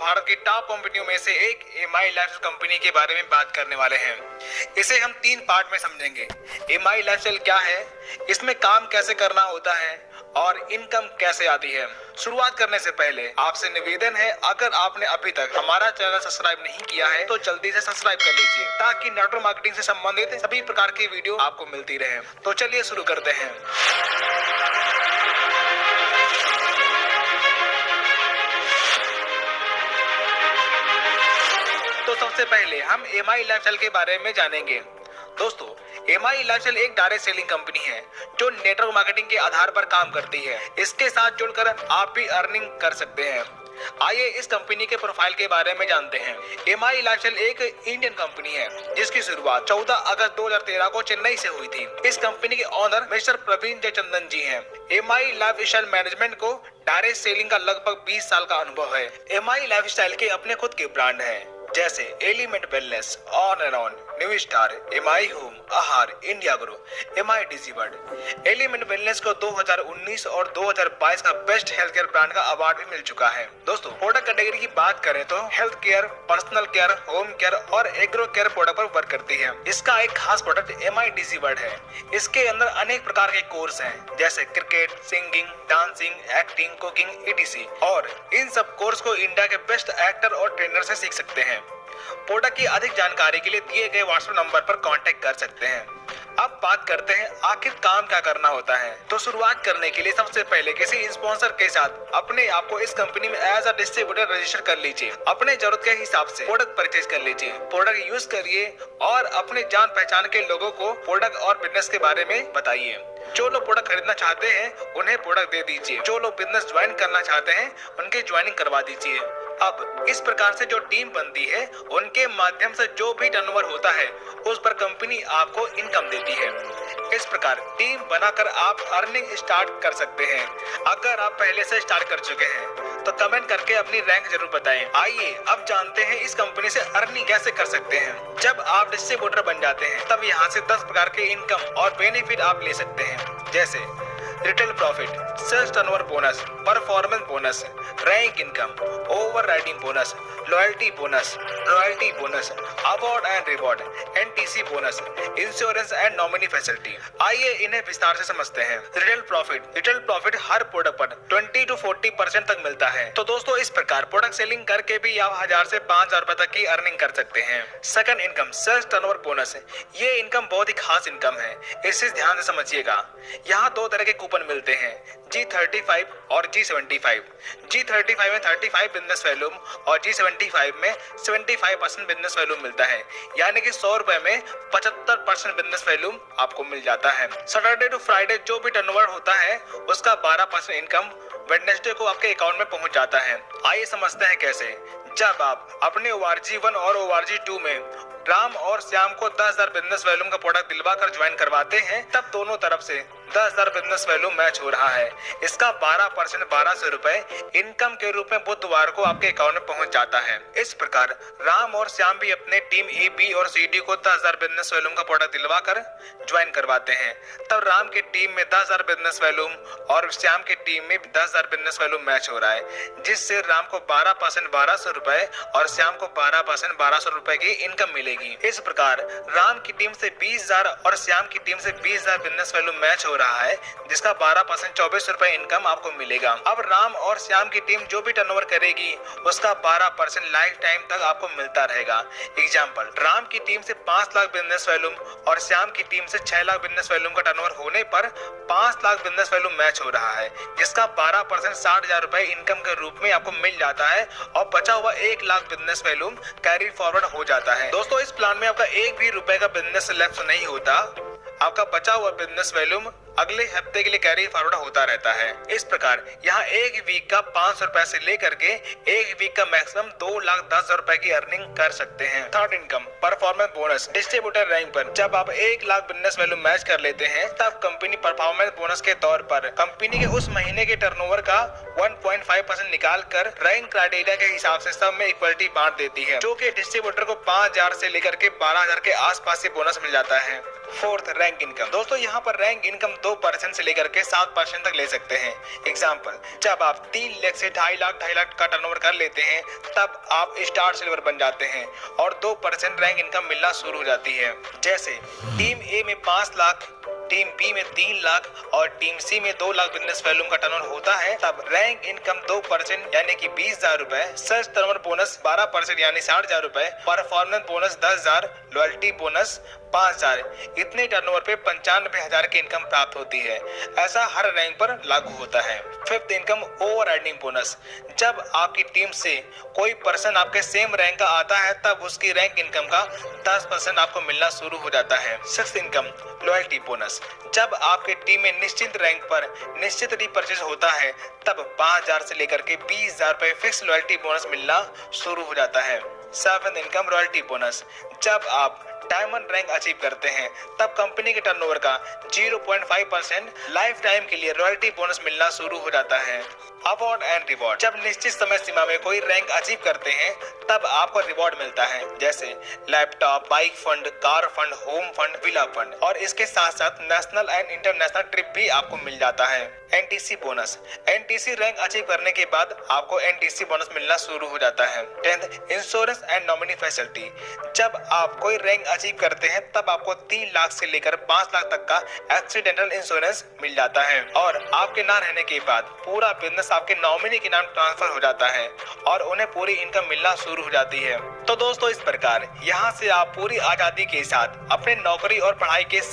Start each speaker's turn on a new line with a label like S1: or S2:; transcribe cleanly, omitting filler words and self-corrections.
S1: भारत की टॉप कंपनियों में से एक एमआई लाइफस्टाइल कंपनी के बारे में बात करने वाले हैं। इसे हम 3 पार्ट में समझेंगे। एमआई लाइफस्टाइल क्या है, इसमें काम कैसे करना होता है और इनकम कैसे आती है। शुरुआत करने से पहले आपसे निवेदन है, अगर आपने अभी तक हमारा चैनल सब्सक्राइब नहीं किया है तो जल्दी से सब्सक्राइब कर लीजिए ताकि नेटवर्क मार्केटिंग से संबंधित सभी प्रकार की वीडियो आपको मिलती रहे। तो चलिए शुरू करते हैं। तो सबसे पहले हम एमआई लाइफस्टाइल के बारे में जानेंगे। दोस्तों, एमआई लाइफस्टाइल एक डायरेक्ट सेलिंग कंपनी है जो नेटवर्क मार्केटिंग के आधार पर काम करती है। इसके साथ जुड़कर आप भी अर्निंग कर सकते हैं। आइए इस कंपनी के प्रोफाइल के बारे में जानते हैं। एमआई लाइफस्टाइल एक इंडियन कंपनी है जिसकी शुरुआत 14 अगस्त 2013 को चेन्नई से हुई थी। इस कंपनी के ओनर मिस्टर प्रवीण जयचंदन जी हैं। एमआई लाइफस्टाइल मैनेजमेंट को डायरेक्ट सेलिंग का लगभग 20 साल का अनुभव है। एमआई लाइफस्टाइल के अपने खुद के ब्रांड हैं जैसे element wellness, on and on, new star, Mi home, Aahar, India grow, Mi digiworld. Element wellness को 2019 और 2022 का बेस्ट हेल्थ केयर ब्रांड का अवार्ड भी मिल चुका है। दोस्तों, प्रोडक्ट कैटेगरी की बात करें तो health care, personal care, home care और एग्रो केयर प्रोडक्ट पर वर्क करती है। इसका एक खास प्रोडक्ट एमआई डिजीवर्ड है। इसके अंदर अनेक प्रकार के कोर्स हैं जैसे cricket, singing, dancing, acting, cooking, etc. और इन सब कोर्स को इंडिया के बेस्ट एक्टर और ट्रेनर से सीख सकते हैं। प्रोडक्ट की अधिक जानकारी के लिए दिए गए व्हाट्सएप नंबर पर कांटेक्ट कर सकते हैं। अब बात करते हैं आखिर काम क्या करना होता है। तो शुरुआत करने के लिए सबसे पहले किसी स्पॉन्सर के साथ अपने आप को इस कंपनी में एज अ डिस्ट्रीब्यूटर रजिस्टर कर लीजिए। अपने जरूरत के हिसाब से प्रोडक्ट परचेज कर लीजिए, प्रोडक्ट यूज करिए और अपने जान पहचान के लोगों को प्रोडक्ट और बिजनेस के बारे में बताइए। जो लोग प्रोडक्ट खरीदना चाहते हैं उन्हें प्रोडक्ट दे दीजिए। जो लोग बिजनेस ज्वाइन करना चाहते हैं उनकी ज्वाइनिंग करवा दीजिए। अब इस प्रकार से जो टीम बनती है उनके माध्यम से जो भी टर्नओवर होता है उस पर कंपनी आपको इनकम देती है। इस प्रकार टीम बनाकर आप अर्निंग स्टार्ट कर सकते हैं। अगर आप पहले से स्टार्ट कर चुके हैं तो कमेंट करके अपनी रैंक जरूर बताएं। आइए अब जानते हैं इस कंपनी से अर्निंग कैसे कर सकते हैं। जब आप डिस्ट्रीब्यूटर बन जाते हैं तब यहाँ से 10 प्रकार के इनकम और बेनिफिट आप ले सकते हैं जैसे retail profit, sales turnover bonus, performance bonus, rank income, overriding bonus, loyalty bonus, royalty bonus, award and reward, NTC bonus, insurance and nominee facility. आइए इन्हें विस्तार से समझते हैं। रिटेल प्रॉफिट हर प्रोडक्ट पर 20 to 40% तक मिलता है। तो दोस्तों, इस प्रकार प्रोडक्ट सेलिंग करके भी आप 1000 से 5000 रुपए तक की अर्निंग कर सकते हैं। Second income, sales turnover bonus. ये इनकम बहुत ही खास इनकम है, इसे ध्यान से समझिएगा। यहाँ 2 तरह के कूपन मिलते हैं, G35 और G75। G35 में 35 बिजनेस वैल्यूम और G75 में 75% बिजनेस वैल्यूम मिलता है, यानी कि 100 रुपए में 75% बिजनेस वैल्यूम आपको मिल जाता है। सैटरडे टू फ्राइडे जो भी टर्नओवर होता है उसका 12% इनकम वेडनेसडे को आपके अकाउंट में पहुंच जाता है। आइए समझते हैं कैसे। जब आप अपने ORG1 और ORG2 में राम और श्याम को 10,000 बिजनेस वैल्यूम का प्रोडक्ट दिलवा कर ज्वाइन करवाते हैं तब दोनों तरफ से 10,000 बिजनेस वैल्यू मैच हो रहा है। इसका 12% 1200 रुपए इनकम के रूप में बुधवार को आपके अकाउंट में पहुंच जाता है। इस प्रकार राम और श्याम भी अपने टीम ए, बी और सी, डी को 10,000 बिजनेस वैल्यूम का प्रोडक्ट दिलवा कर ज्वाइन करवाते हैं। तब राम की टीम में 10,000 बिजनेस वैल्यूम और श्याम की टीम में 10,000 बिजनेस वैल्यूम मैच हो रहा है, जिससे राम को 12% 1200 रुपए और श्याम को 12% 1200 रुपए की इनकम मिलेगी। इस प्रकार राम की टीम से 20,000 और श्याम की टीम से 20,000 बिजनेस वैल्यू मैच हो रहा है, जिसका 12% 24 रुपए इनकम आपको मिलेगा। अब राम और श्याम की टीम जो भी टर्नओवर करेगी उसका 12% लाइफ टाइम तक आपको मिलता रहेगा। एग्जाम्पल, राम की टीम से 5 लाख बिजनेस वैल्यूम और श्याम की टीम से 6 लाख बिजनेस वैल्यूम का टर्नओवर होने पर 5 लाख बिजनेस वैल्यूम मैच हो रहा है, जिसका 12% 60,000 रुपए इनकम के रूप में आपको मिल जाता है और बचा हुआ 1 lakh business volume carry forward हो जाता है। दोस्तों, इस प्लान में आपका 1 भी रुपए का बिजनेस लैप्स नहीं होता। आपका बचा हुआ बिजनेस वैल्यूम अगले हफ्ते के लिए कैरी फॉरवर्ड होता रहता है। इस प्रकार यहाँ 1 वीक का 500 रुपए से लेकर के 1 वीक का मैक्सिमम 2,10,000 रुपए की अर्निंग कर सकते हैं। Third income, performance bonus. Distributor rank पर जब आप 1 लाख बिजनेस वैल्यू मैच कर लेते हैं तब कंपनी परफॉर्मेंस बोनस के तौर पर कंपनी के उस महीने के टर्नओवर का 1.5% निकाल कर रैंक क्राइटेरिया के हिसाब से सब में इक्वलिटी बांट देती है, जो कि डिस्ट्रीब्यूटर को 5,000 से लेकर के 12,000 के आसपास से बोनस मिल जाता है। Fourth, rank income. दोस्तों यहाँ पर रैंक इनकम 2% से लेकर के 7% तक ले सकते हैं। एग्जाम्पल, जब आप 3 लाख से 2.5 लाख का टर्नओवर कर लेते हैं तब आप स्टार सिल्वर बन जाते हैं और 2% रैंक इनकम मिलना शुरू हो जाती है। जैसे टीम ए में 5 लाख, टीम बी में 3 लाख और टीम सी में 2 लाख बिजनेस वैल्यूम का टर्नओवर होता है, तब रैंक इनकम 2% यानी कि 20,000 रुपए, सर्च टर्नओवर बोनस 12% यानी 60,000 रुपए, परफॉर्मेंस बोनस 10,000, लॉयल्टी बोनस 5,000, इतने टर्नओवर पे 95,000 की इनकम प्राप्त होती है। ऐसा हर रैंक पर लागू होता है। Fifth, income overriding bonus. जब आपकी टीम से कोई पर्सन आपके सेम रैंक का आता है तब उसकी रैंक इनकम का 10% आपको मिलना शुरू हो जाता है। Sixth, income loyalty bonus. जब आपके टीम में निश्चित रैंक पर निश्चित रीपरचेज होता है तब 5,000 से लेकर के 20,000 रुपए फिक्स लॉयल्टी बोनस मिलना शुरू हो जाता है। Seventh, income royalty bonus. जब आप डायमंड रैंक अचीव करते हैं तब कंपनी के टर्नओवर का 0.5% लाइफ टाइम के लिए रॉयल्टी बोनस मिलना शुरू हो जाता है। Award and reward. जब निश्चित समय सीमा में कोई रैंक अचीव करते हैं तब आपको रिवॉर्ड मिलता है, जैसे laptop, bike fund, car fund, home fund, villa fund, और इसके साथ साथ नेशनल एंड इंटरनेशनल ट्रिप भी आपको मिल जाता है। NTC bonus. NTC rank achieve करने के बाद आपको एनटीसी बोनस मिलना शुरू हो जाता है। 10th, insurance and nominee facility. जब आप कोई रैंक अचीव करते हैं तब आपको 3 लाख से लेकर 5 लाख तक का एक्सीडेंटल इंश्योरेंस मिल जाता है और आपके ना रहने के बाद पूरा बिजनेस आपके नॉमिनी के नाम ट्रांसफर हो जाता है और उन्हें पूरी इनकम मिलना शुरू हो जाती है। तो दोस्तों इस प्रकार यहाँ से आप पूरी आजादी के साथ अपने नौकरी और पढ़ाई के साथ